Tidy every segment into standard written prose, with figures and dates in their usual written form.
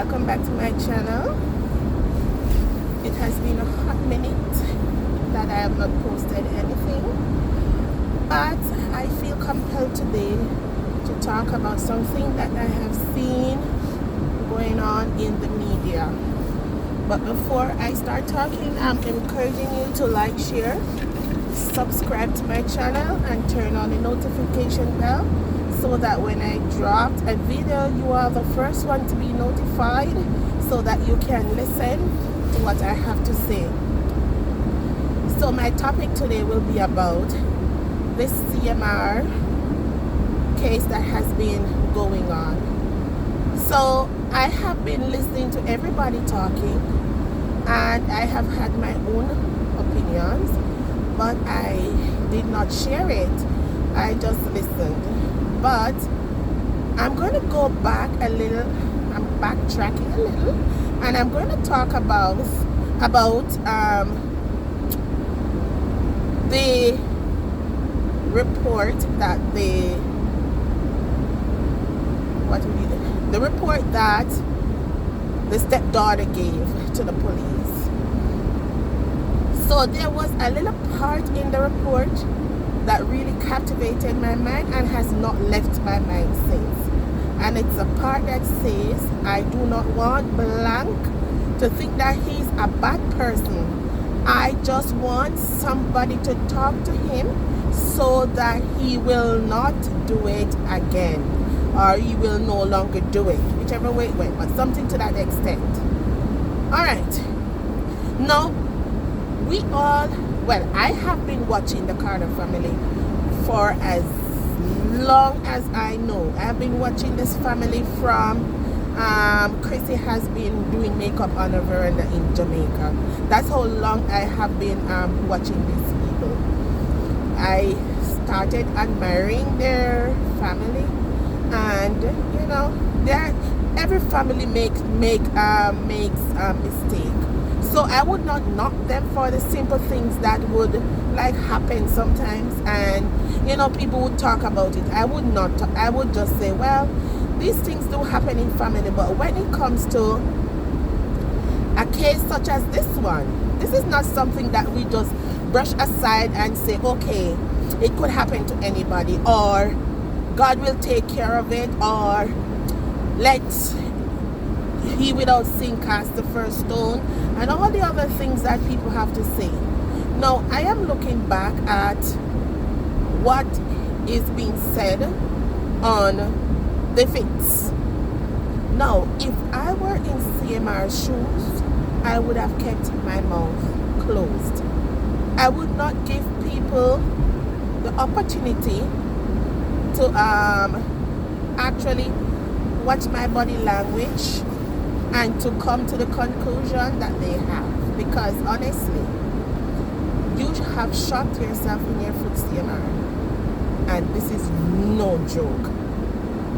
welcome back to my channel. It has been a hot minute that I have not posted anything, but I feel compelled today to talk about something that I have seen going on in the media. But before I start talking, I'm encouraging you to like, share, subscribe to my channel and turn on the notification bell so that when I drop a video, you are the first one to be notified so that you can listen to what I have to say. So my topic today will be about this CMR case that has been going on. So I have been listening to everybody talking and I have had my own opinions, but I did not share it. I just listened. But I'm going to go back a little. I'm backtracking a little, and I'm going to talk about the report that the report that the stepdaughter gave to the police. So there was a little part in the report that really captivated my mind and has not left my mind since. And it's a part that says, I do not want blank to think that he's a bad person. I just want somebody to talk to him so that he will not do it again, or he will no longer do it, whichever way it went, but something to that extent. All right. Now, I have been watching the Carter family for as long as I know. I've been watching this family from Chrissy has been doing makeup on a veranda in Jamaica. That's how long I have been watching these people. I started admiring their family, and you know, every family makes a mistake. So I would not knock them for the simple things that would like happen sometimes, and you know, people would talk about it. I would just say, well, these things do happen in family, but when it comes to a case such as this one, this is not something that we just brush aside and say, okay, it could happen to anybody, or God will take care of it, or let's he without sin cast the first stone, and all the other things that people have to say. Now, I am looking back at what is being said on the fits. Now, if I were in CMR's shoes, I would have kept my mouth closed. I would not give people the opportunity to actually watch my body language and to come to the conclusion that they have, because honestly, you have shot yourself in your foot, CMR, and this is no joke.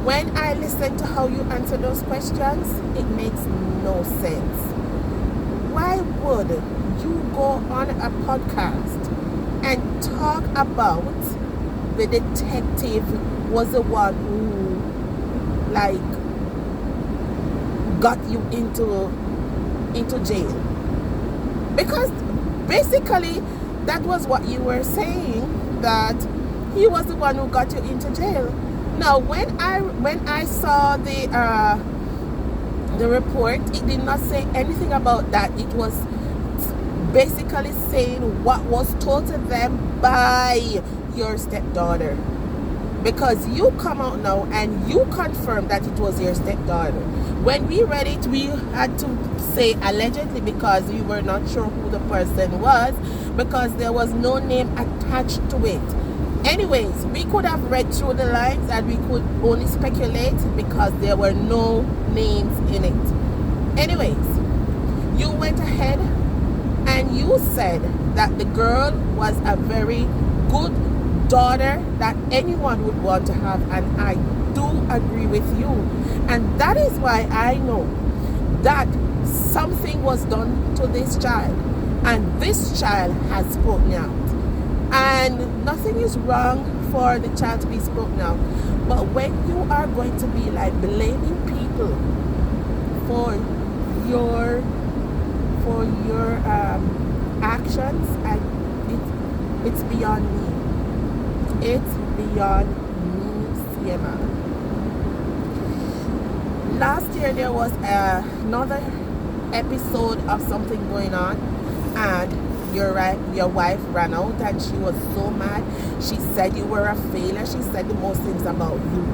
When I listen to how you answer those questions, it makes no sense. Why would you go on a podcast and talk about the detective was the one who like got you into jail? Because basically that was what you were saying, that he was the one who got you into jail. Now, when I saw the report, it did not say anything about that. It was basically saying what was told to them by your stepdaughter. Because you come out now and you confirm that it was your stepdaughter. When we read it, we had to say allegedly, because we were not sure who the person was, because there was no name attached to it. Anyways, we could have read through the lines and we could only speculate because there were no names in it. Anyways, you went ahead and you said that the girl was a very good daughter that anyone would want to have, and I do agree with you, and that is why I know that something was done to this child, and this child has spoken out, and nothing is wrong for the child to be spoken out. But when you are going to be like blaming people for your actions. It's beyond me. It's beyond me, Sienna. Last year there was another episode of something going on, and your wife ran out and she was so mad. She said you were a failure. She said the most things about you,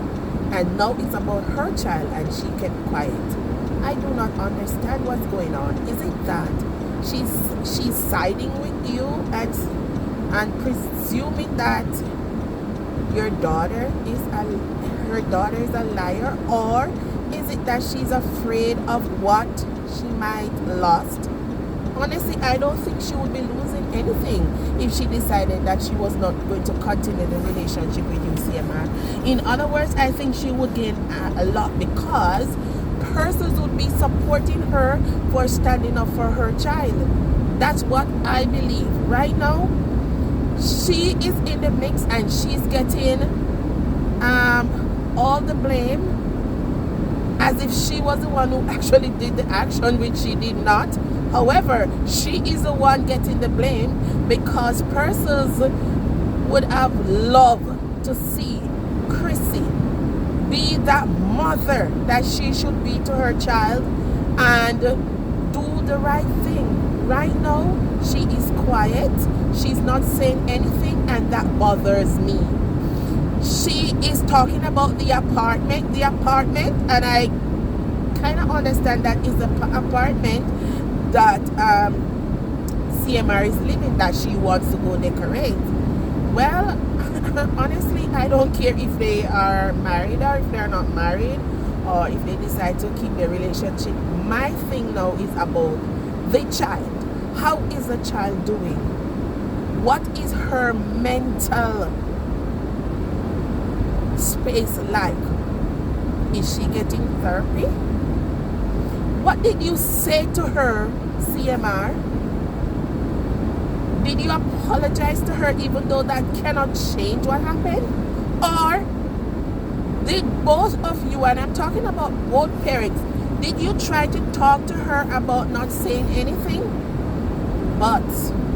and now it's about her child, and she kept quiet. I do not understand what's going on. Is it that she's siding with you and presuming that her daughter is a liar, or is it that she's afraid of what she might lost? Honestly, I don't think she would be losing anything if she decided that she was not going to continue the relationship with you, CMR. In other words, I think she would gain a lot, because persons would be supporting her for standing up for her child. That's what I believe. Right now, she is in the mix and she's getting all the blame, as if she was the one who actually did the action, which she did not. However, she is the one getting the blame, because persons would have loved to see Chrissy be that mother that she should be to her child and do the right thing. Right now, she is quiet. She's not saying anything, and that bothers me. She is talking about the apartment, and I kind of understand that is the apartment that CMR is living, that she wants to go decorate. Well, honestly, I don't care if they are married or if they're not married, or if they decide to keep their relationship. My thing now is about the child. How is the child doing? What is her mental space like? Is she getting therapy? What did you say to her, CMR? Did you apologize to her even though that cannot change what happened? Or did both of you, and I'm talking about both parents, did you try to talk to her about not saying anything? But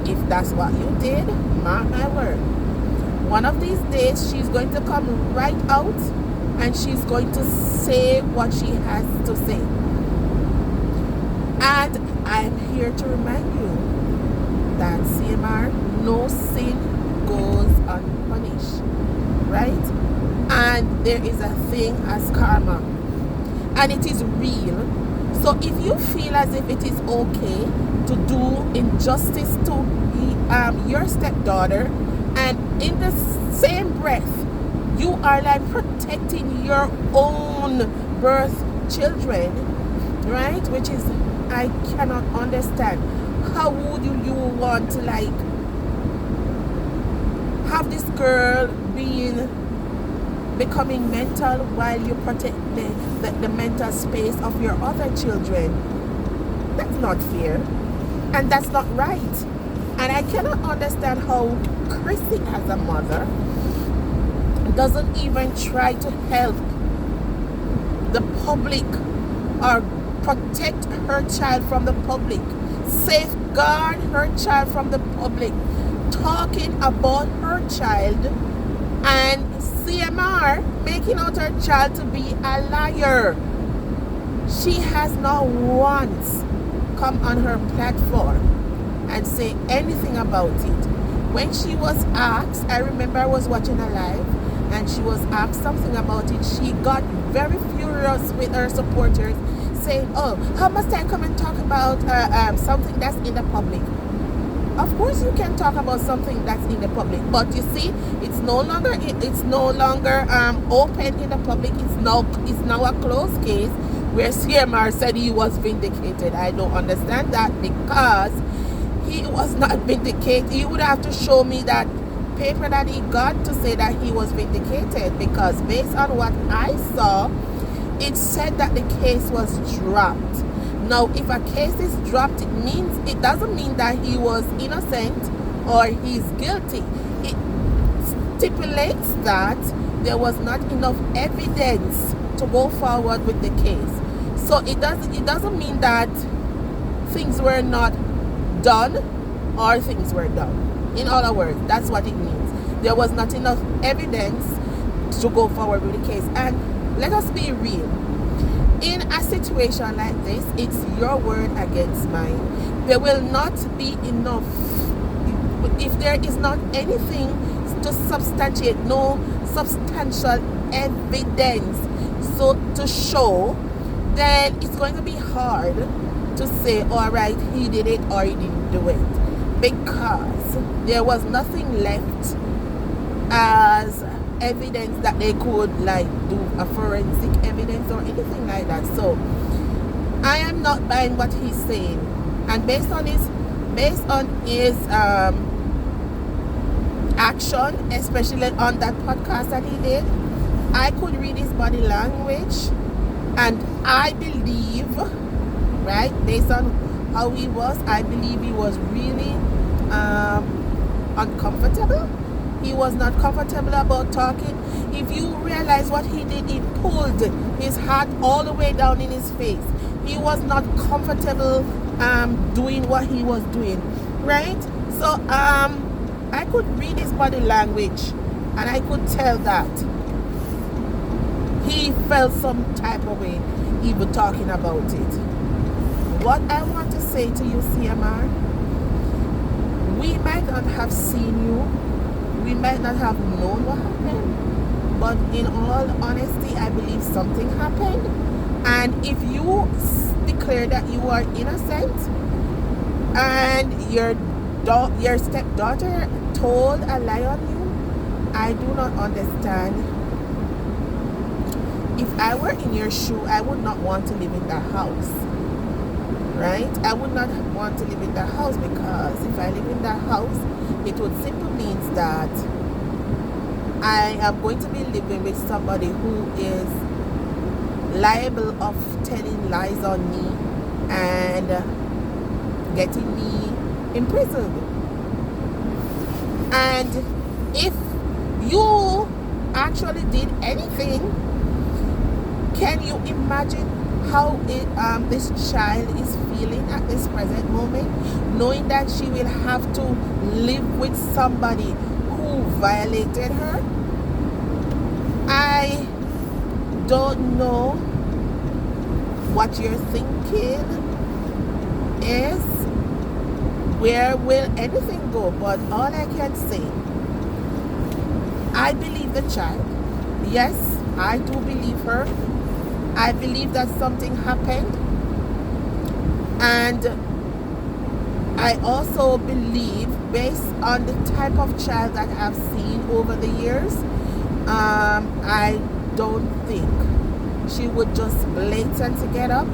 if that's what you did, mark my word, one of these days she's going to come right out and she's going to say what she has to say. And I'm here to remind you that, CMR, no sin goes unpunished, right? And there is a thing as karma, and it is real. So if you feel as if it is okay to do injustice to your stepdaughter, and in the same breath you are like protecting your own birth children, right? Which is, I cannot understand. How would you want to like have this girl becoming mental while you protect the mental space of your other children? That's not fair, and that's not right. And I cannot understand how Chrissy, as a mother, doesn't even try to help the public or protect her child from the public, safeguard her child from the public, talking about her child, and CMR making out her child to be a liar. She has not once come on her platform and say anything about it. When she was asked, I remember I was watching her live, and she was asked something about it. She got very furious with her supporters, saying, oh, how must I come and talk about something that's in the public? Of course you can talk about something that's in the public, but you see, it's no longer open in the public. It's now a closed case where CMR said he was vindicated. I don't understand that, because he was not vindicated. He would have to show me that paper that he got to say that he was vindicated, because based on what I saw, it said that the case was dropped. Now, if a case is dropped, it doesn't mean that he was innocent or he's guilty. It stipulates that there was not enough evidence to go forward with the case. So it doesn't mean that things were not done or things were done. In other words, that's what it means. There was not enough evidence to go forward with the case. And let us be real. In a situation like this, it's your word against mine. There will not be enough. If there is not anything to substantiate, no substantial evidence so to show, then it's going to be hard to say, all right, he did it or he didn't do it, because there was nothing left as evidence that they could like do a forensic evidence or anything like that. So I am not buying what he's saying, and based on his action, especially on that podcast that he did, I could read his body language, and I believe, right, based on how he was, I believe he was really uncomfortable. He was not comfortable about talking. If you realize what he did, he pulled his hat all the way down in his face. He was not comfortable doing what he was doing, right? So I could read his body language, and I could tell that he felt some type of way even talking about it. What I want to say to you, CMR, we might not have seen you, we might not have known what happened, but in all honesty, I believe something happened. And if you declare that you are innocent, and your stepdaughter told a lie on you, I do not understand. If I were in your shoe, I would not want to live in that house, right? I would not want to live in that house, because if I live in that house, it would simply means that I am going to be living with somebody who is liable of telling lies on me and getting me imprisoned. And if you actually did anything, can you imagine how this child is feeling at this present moment, knowing that she will have to live with somebody who violated her? I don't know what you're thinking is. Where will anything go? But all I can say, I believe the child. Yes, I do believe her. I believe that something happened, and I also believe, based on the type of child that I've seen over the years, I don't think she would just blatantly get up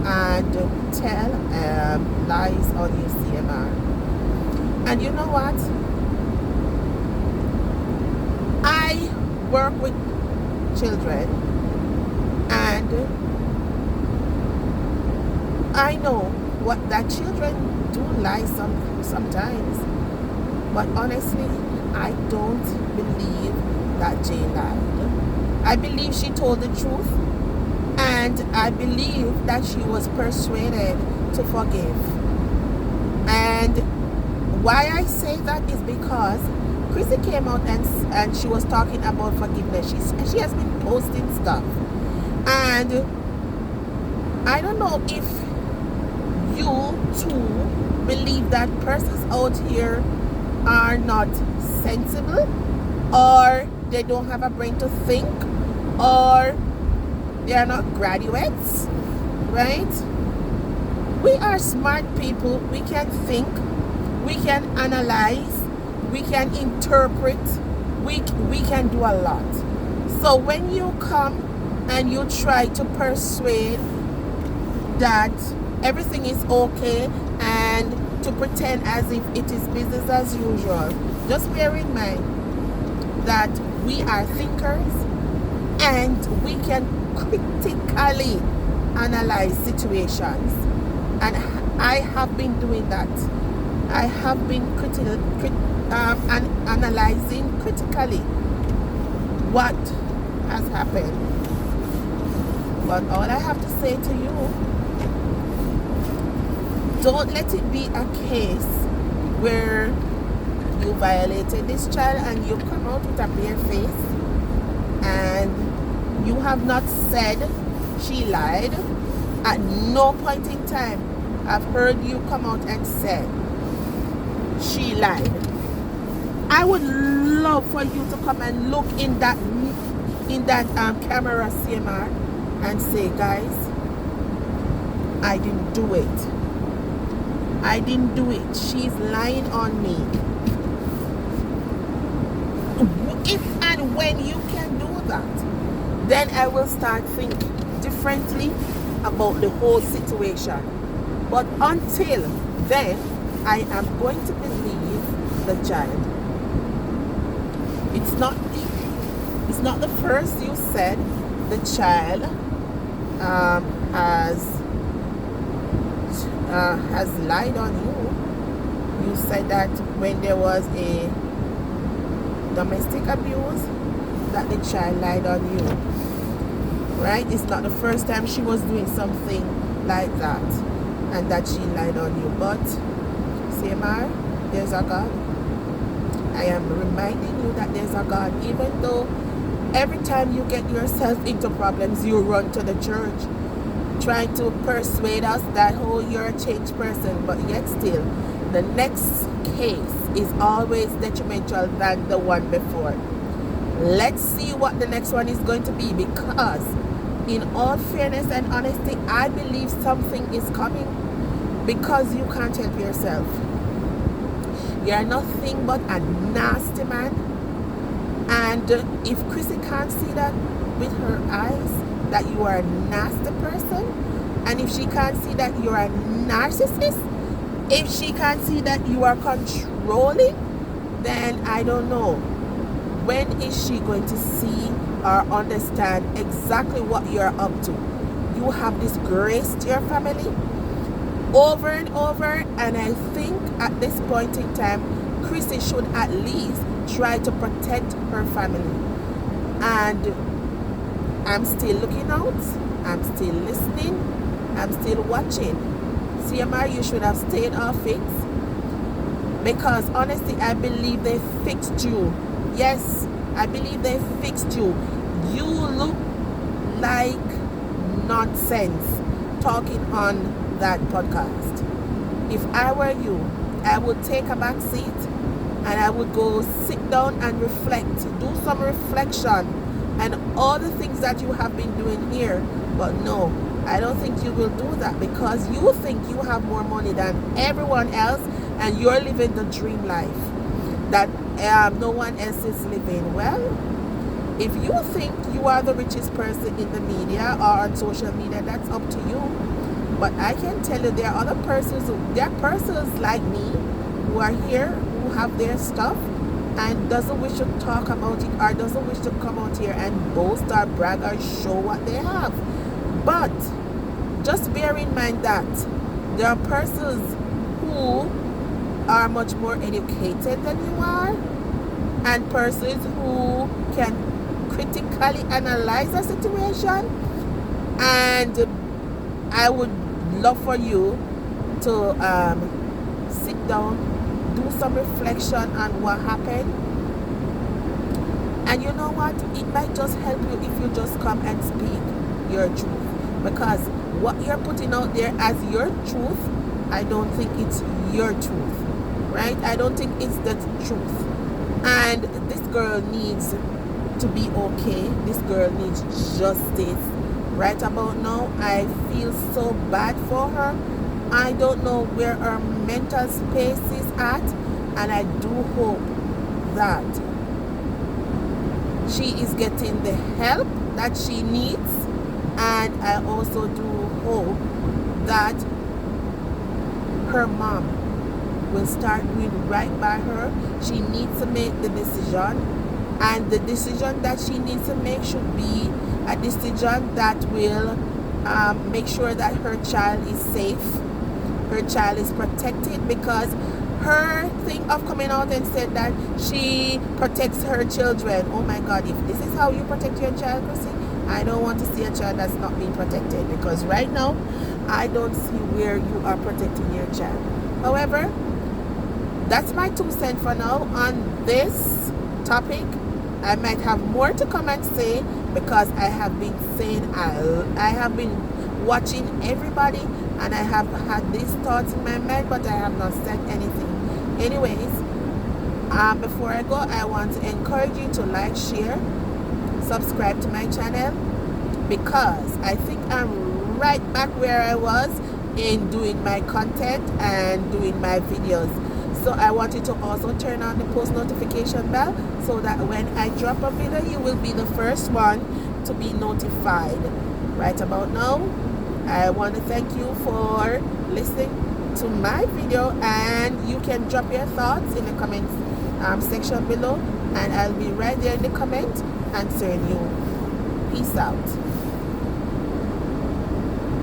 and tell lies on your CMR. And you know what? I work with children, and I know what that children do lie sometimes. But honestly, I don't believe that Jane lied. I believe she told the truth, and I believe that she was persuaded to forgive. And why I say that is because Chrissy came out and she was talking about forgiveness. She has been posting stuff, and I don't know if you too believe that persons out here are not sensible, or they don't have a brain to think, or they are not graduates, right? We are smart people. We can think, we can analyze, we can interpret, we can do a lot. So when you come and you try to persuade that everything is okay and to pretend as if it is business as usual, just bear in mind that we are thinkers, and we can critically analyze situations. And I have been doing that. I have been analyzing critically what has happened. But all I have to say to you, don't let it be a case where you violated this child and you come out with a bare face and you have not said she lied. At no point in time I've heard you come out and say she lied. I would love for you to come and look in that camera, CMR, and say, guys, I didn't do it. I didn't do it. She's lying on me. If and when you can do that, then I will start thinking differently about the whole situation. But until then, I am going to believe the child. It's not the first you said the child has lied on you. You said that when there was a domestic abuse, that the child lied on you, right? It's not the first time she was doing something like that and that she lied on you. But CMR, there's a God. I am reminding you that there's a God. Even though every time you get yourself into problems, you run to the church trying to persuade us that, oh, you're a changed person, but yet still the next case is always detrimental than the one before. Let's see what the next one is going to be, because in all fairness and honesty, I believe something is coming, because you can't help yourself. You're nothing but a nasty man. And if Chrissy can't see that with her eyes, that you are a nasty person, and if she can't see that you're a narcissist, if she can't see that you are controlling, then I don't know. When is she going to see or understand exactly what you're up to? You have disgraced your family over and over, and I think at this point in time, Chrissy should at least try to protect her family. And I'm still looking out, I'm still listening, I'm still watching. CMR, you should have stayed off it, because honestly, I believe they fixed you. Yes, I believe they fixed you. You look like nonsense talking on that podcast. If I were you, I would take a back seat and I would go sit down and reflect, do some reflection and all the things that you have been doing here. But no, I don't think you will do that, because you think you have more money than everyone else and you're living the dream life that no one else is living. Well, if you think you are the richest person in the media or on social media, that's up to you. But I can tell you there are other persons, there are persons like me who are here, who have their stuff and doesn't wish to talk about it, or doesn't wish to come out here and boast or brag or show what they have. But just bear in mind that there are persons who are much more educated than you are, and persons who can critically analyze a situation. And I would love for you to sit down, do some reflection on what happened. And you know what? It might just help you if you just come and speak your truth. Because what you're putting out there as your truth, I don't think it's your truth. Right? I don't think it's the truth. And this girl needs to be okay. This girl needs justice. Right about now, I feel so bad for her. I don't know where her mental space is at, and I do hope that she is getting the help that she needs. And I also do hope that her mom will start doing right by her. She needs to make the decision, and the decision that she needs to make should be a decision that will make sure that her child is safe, her child is protected. Because her thing of coming out and said that she protects her children, oh my God, if this is how you protect your child, Chrissy, I don't want to see a child that's not being protected, because right now I don't see where you are protecting your child. However, that's my 2 cents for now on this topic. I might have more to come and say, because I have been saying I have been watching everybody, and I have had these thoughts in my mind, but I have not said anything. Anyways, before I go, I want to encourage you to like, share, subscribe to my channel, because I think I'm right back where I was in doing my content and doing my videos. So I want you to also turn on the post notification bell, so that when I drop a video, you will be the first one to be notified. Right about now, I want to thank you for listening to my video, and you can drop your thoughts in the comments section below, and I'll be right there in the comment answering you. Peace out.